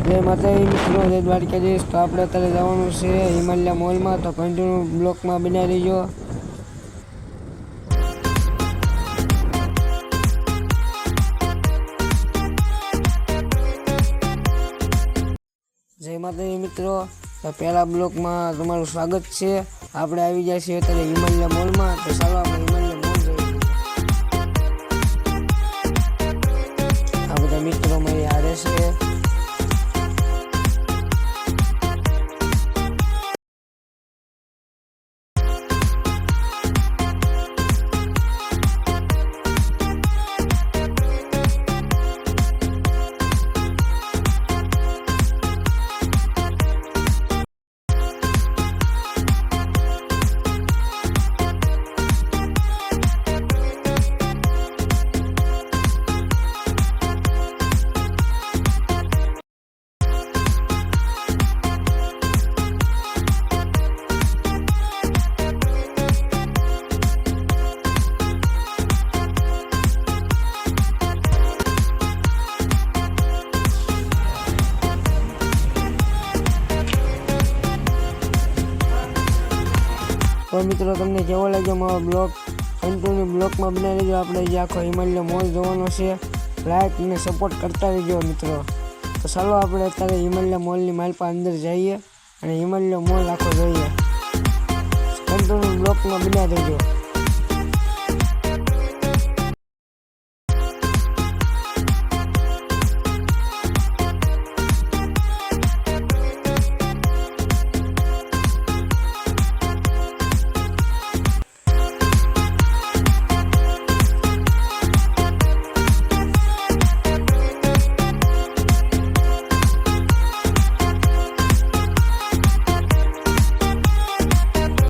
જય માતાજી મિત્રો, જય દ્વારકાધીશ। તો આપણે અત્યારે જવાનું છે હિમાલય મોલમાં, તો કન્ટિન્યુ બ્લોકમાં બનાવી રહીજો। જય માતાજી મિત્રો, તો પહેલા બ્લોકમાં તમારું સ્વાગત છે। આપણે આવી જાય છે અત્યારે હિમાલય મોલમાં, તો ચાલો આપણે હિમાલય મોલ જોઈએ। આ બધા મિત્રો મારી હારે છે। તો મિત્રો તમને કેવો લાગ્યો મારો બ્લોગ? કન્ટિન્યુ બ્લોગમાં બનાવી લેજો। આપણે જે આખો હિમાલય મોલ જોવાનો છે, લાઈક અને સપોર્ટ કરતા રહેજો મિત્રો। તો ચાલો આપણે અત્યારે હિમાલય મોલની માલપા અંદર જઈએ અને હિમાલય મોલ આખો જોઈએ। કન્ટિન્યુ બ્લોગમાં બનાવી દેજો।